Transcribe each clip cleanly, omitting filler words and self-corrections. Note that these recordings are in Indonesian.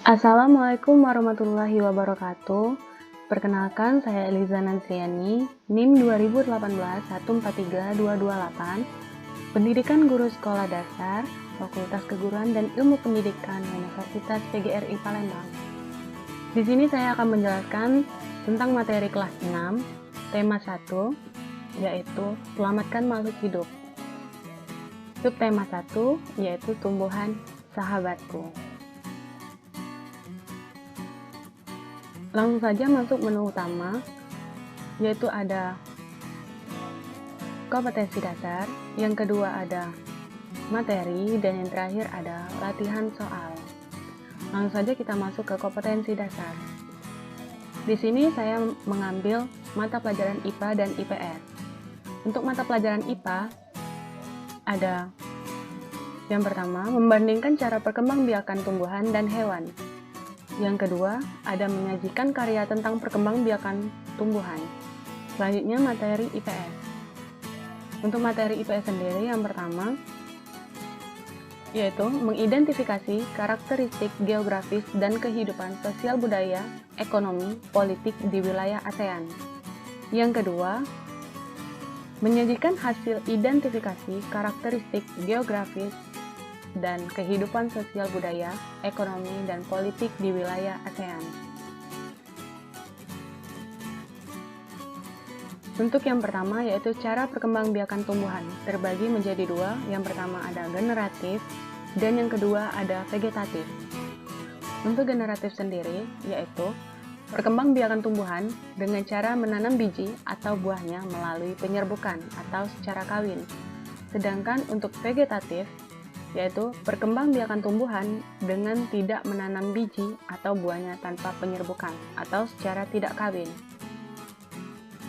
Assalamualaikum warahmatullahi wabarakatuh. Perkenalkan, saya Eliza Nansriani, NIM 2018143228, Pendidikan Guru Sekolah Dasar, Fakultas Keguruan dan Ilmu Pendidikan Universitas PGRI Palembang. Di sini saya akan menjelaskan tentang materi kelas 6, tema 1, yaitu Selamatkan Makhluk Hidup. Subtema 1, yaitu Tumbuhan Sahabatku. Langsung saja masuk menu utama, yaitu ada kompetensi dasar, yang kedua ada materi, dan yang terakhir ada latihan soal. Langsung saja kita masuk ke kompetensi dasar. Di sini saya mengambil mata pelajaran IPA dan IPS. Untuk mata pelajaran IPA, ada yang pertama, membandingkan cara perkembangbiakan tumbuhan dan hewan. Yang kedua, ada menyajikan karya tentang perkembangbiakan tumbuhan. Selanjutnya, materi IPS. Untuk materi IPS sendiri, yang pertama, yaitu mengidentifikasi karakteristik geografis dan kehidupan sosial budaya, ekonomi, politik di wilayah ASEAN. Yang kedua, menyajikan hasil identifikasi karakteristik geografis dan kehidupan sosial budaya, ekonomi, dan politik di wilayah ASEAN. Untuk yang pertama yaitu cara perkembangbiakan tumbuhan, terbagi menjadi dua. Yang pertama ada generatif, dan yang kedua ada vegetatif. Untuk generatif sendiri yaitu perkembangbiakan tumbuhan dengan cara menanam biji atau buahnya melalui penyerbukan atau secara kawin. Sedangkan untuk vegetatif yaitu perkembangbiakan tumbuhan dengan tidak menanam biji atau buahnya tanpa penyerbukan atau secara tidak kawin.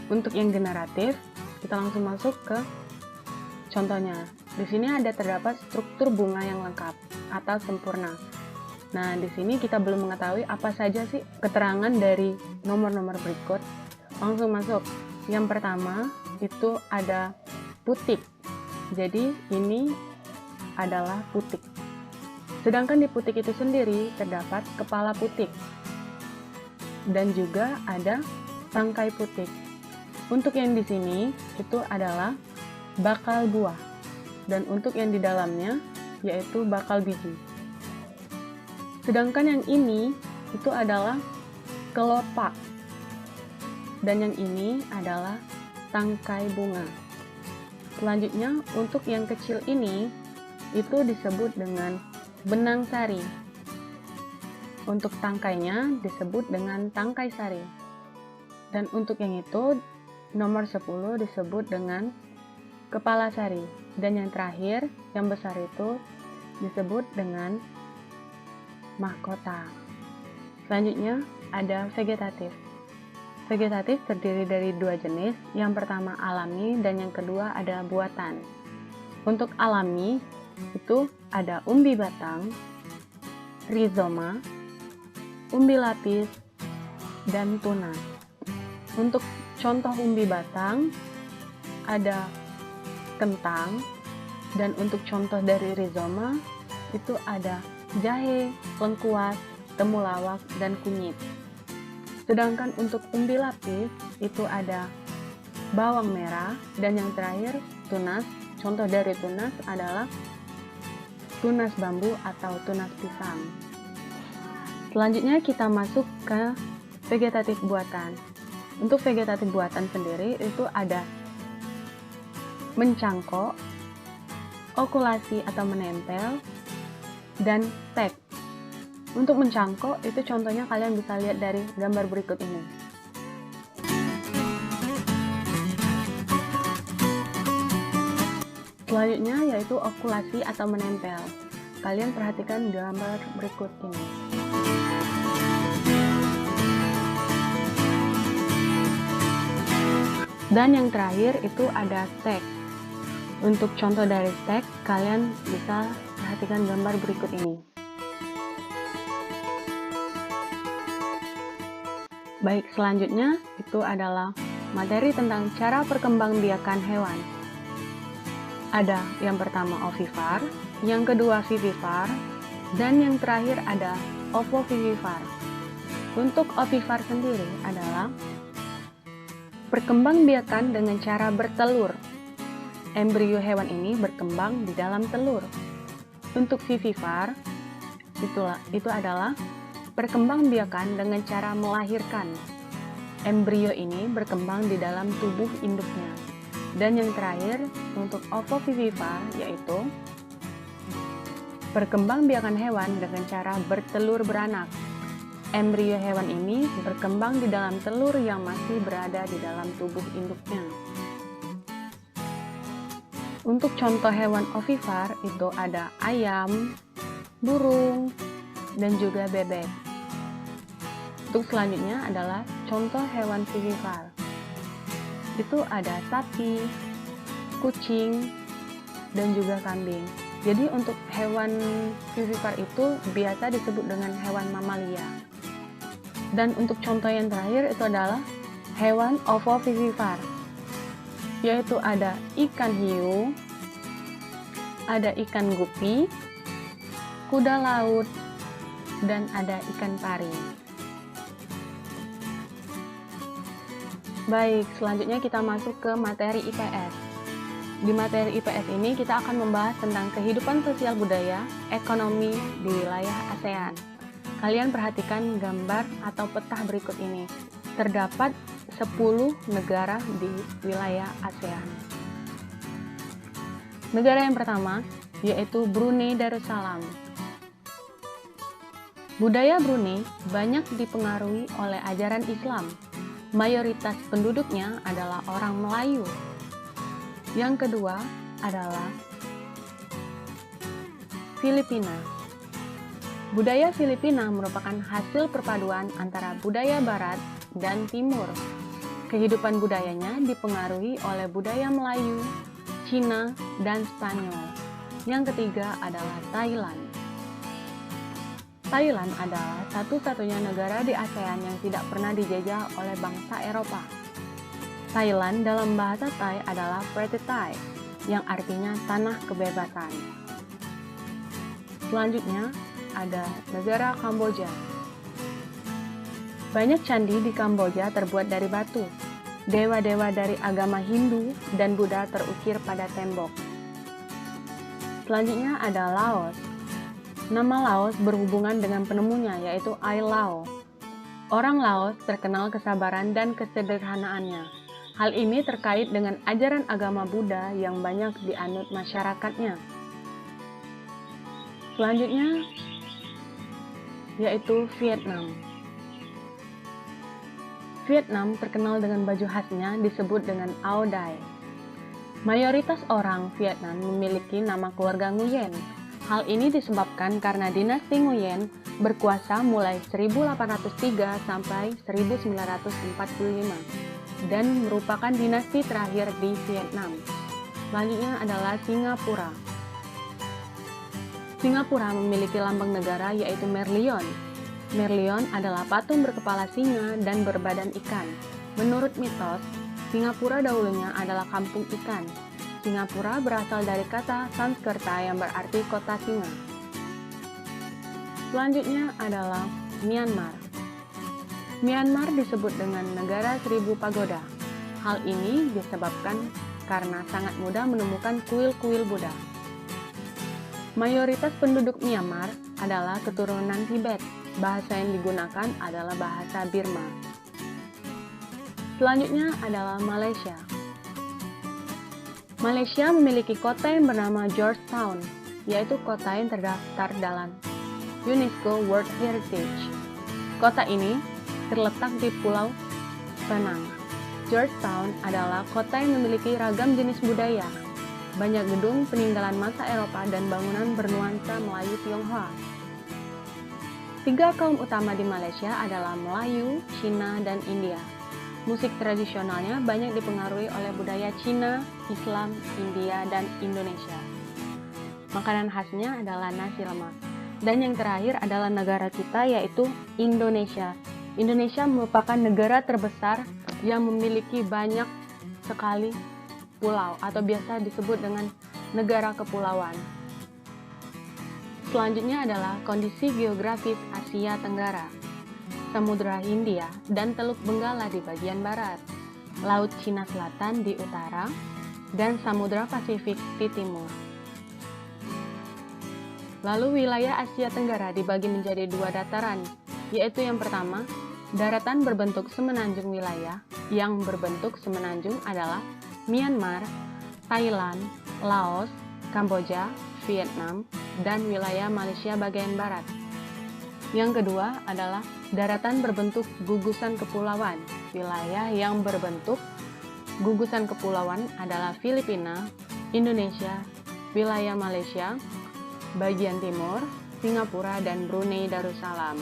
Untuk yang generatif, kita langsung masuk ke contohnya. Di sini ada terdapat struktur bunga yang lengkap atau sempurna. Nah, di sini kita belum mengetahui apa saja sih keterangan dari nomor-nomor berikut. Langsung masuk. Yang pertama itu ada putik. Jadi ini adalah putik. Sedangkan di putik itu sendiri terdapat kepala putik dan juga ada tangkai putik. Untuk yang di sini itu adalah bakal buah, dan untuk yang di dalamnya yaitu bakal biji. Sedangkan yang ini itu adalah kelopak, dan yang ini adalah tangkai bunga. Selanjutnya untuk yang kecil ini itu disebut dengan benang sari. Untuk tangkainya disebut dengan tangkai sari. Dan untuk yang itu, nomor 10 disebut dengan kepala sari. Dan yang terakhir, yang besar itu disebut dengan mahkota. Selanjutnya ada vegetatif. Vegetatif terdiri dari dua jenis. Yang pertama alami dan yang kedua ada buatan. Untuk alami itu ada umbi batang, rizoma, umbi lapis, dan tunas. Untuk contoh umbi batang ada kentang, dan untuk contoh dari rizoma itu ada jahe, lengkuas, temulawak, dan kunyit. Sedangkan untuk umbi lapis itu ada bawang merah, dan yang terakhir tunas. Contoh dari tunas adalah tunas bambu atau tunas pisang. Selanjutnya kita masuk ke vegetatif buatan. Untuk vegetatif buatan sendiri itu ada mencangkok, okulasi atau menempel, dan tek. Untuk mencangkok itu contohnya kalian bisa lihat dari gambar berikut ini. Selanjutnya yaitu okulasi atau menempel. Kalian perhatikan gambar berikut ini. Dan yang terakhir itu ada stek. Untuk contoh dari stek, kalian bisa perhatikan gambar berikut ini. Baik, selanjutnya itu adalah materi tentang cara perkembangbiakan hewan. Ada yang pertama ovipar, yang kedua vivipar, dan yang terakhir ada ovovivipar. Untuk ovipar sendiri adalah perkembangbiakan dengan cara bertelur. Embrio hewan ini berkembang di dalam telur. Untuk vivipar, itu adalah perkembangbiakan dengan cara melahirkan. Embrio ini berkembang di dalam tubuh induknya. Dan yang terakhir, untuk ovovivipar yaitu perkembangbiakan hewan dengan cara bertelur beranak. Embrio hewan ini berkembang di dalam telur yang masih berada di dalam tubuh induknya. Untuk contoh hewan ovipar itu ada ayam, burung, dan juga bebek. Untuk selanjutnya adalah contoh hewan vivipar. Itu ada sapi, kucing, dan juga kambing. Jadi untuk hewan vivipar itu biasa disebut dengan hewan mamalia. Dan untuk contoh yang terakhir itu adalah hewan ovovivipar, yaitu ada ikan hiu, ada ikan gupi, kuda laut, dan ada ikan pari. Baik, selanjutnya kita masuk ke materi IPS. Di materi IPS ini kita akan membahas tentang kehidupan sosial budaya, ekonomi di wilayah ASEAN. Kalian perhatikan gambar atau peta berikut ini. Terdapat 10 negara di wilayah ASEAN. Negara yang pertama yaitu Brunei Darussalam. Budaya Brunei banyak dipengaruhi oleh ajaran Islam. Mayoritas penduduknya adalah orang Melayu. Yang kedua adalah Filipina. Budaya Filipina merupakan hasil perpaduan antara budaya Barat dan Timur. Kehidupan budayanya dipengaruhi oleh budaya Melayu, Cina, dan Spanyol. Yang ketiga adalah Thailand. Thailand adalah satu-satunya negara di ASEAN yang tidak pernah dijajah oleh bangsa Eropa. Thailand dalam bahasa Thai adalah Pretty Thai, yang artinya tanah kebebasan. Selanjutnya, ada negara Kamboja. Banyak candi di Kamboja terbuat dari batu. Dewa-dewa dari agama Hindu dan Buddha terukir pada tembok. Selanjutnya ada Laos. Nama Laos berhubungan dengan penemunya, yaitu Ai Lao. Orang Laos terkenal kesabaran dan kesederhanaannya. Hal ini terkait dengan ajaran agama Buddha yang banyak dianut masyarakatnya. Selanjutnya, yaitu Vietnam. Vietnam terkenal dengan baju khasnya disebut dengan Áo Dai. Mayoritas orang Vietnam memiliki nama keluarga Nguyen. Hal ini disebabkan karena dinasti Nguyen berkuasa mulai 1803 sampai 1945 dan merupakan dinasti terakhir di Vietnam. Selanjutnya adalah Singapura. Singapura memiliki lambang negara yaitu Merlion. Merlion adalah patung berkepala singa dan berbadan ikan. Menurut mitos, Singapura dahulunya adalah kampung ikan. Singapura berasal dari kata Sanskerta yang berarti kota singa. Selanjutnya adalah Myanmar. Myanmar disebut dengan negara 1000 pagoda. Hal ini disebabkan karena sangat mudah menemukan kuil-kuil Buddha. Mayoritas penduduk Myanmar adalah keturunan Tibet. Bahasa yang digunakan adalah bahasa Birma. Selanjutnya adalah Malaysia. Malaysia memiliki kota yang bernama Georgetown, yaitu kota yang terdaftar dalam UNESCO World Heritage. Kota ini terletak di Pulau Penang. Georgetown adalah kota yang memiliki ragam jenis budaya. Banyak gedung peninggalan masa Eropa dan bangunan bernuansa Melayu Tionghoa. 3 kaum utama di Malaysia adalah Melayu, Cina, dan India. Musik tradisionalnya banyak dipengaruhi oleh budaya Cina, Islam, India, dan Indonesia. Makanan khasnya adalah nasi lemak. Dan yang terakhir adalah negara kita, yaitu Indonesia. Indonesia merupakan negara terbesar yang memiliki banyak sekali pulau atau biasa disebut dengan negara kepulauan. Selanjutnya adalah kondisi geografis Asia Tenggara. Samudra Hindia dan Teluk Benggala di bagian barat, Laut Cina Selatan di utara, dan Samudra Pasifik di timur. Lalu wilayah Asia Tenggara dibagi menjadi dua dataran, yaitu yang pertama, daratan berbentuk semenanjung wilayah. Yang berbentuk semenanjung adalah Myanmar, Thailand, Laos, Kamboja, Vietnam, dan wilayah Malaysia bagian barat. Yang kedua adalah daratan berbentuk gugusan kepulauan. Wilayah yang berbentuk gugusan kepulauan adalah Filipina, Indonesia, wilayah Malaysia, bagian timur, Singapura, dan Brunei Darussalam.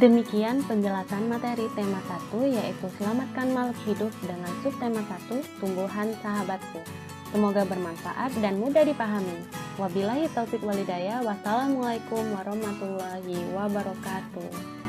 Demikian penjelasan materi tema 1, yaitu selamatkan makhluk hidup dengan subtema 1, tumbuhan sahabatku. Semoga bermanfaat dan mudah dipahami. Wabillahi taufik walhidayah. Wassalamualaikum warahmatullahi wabarakatuh.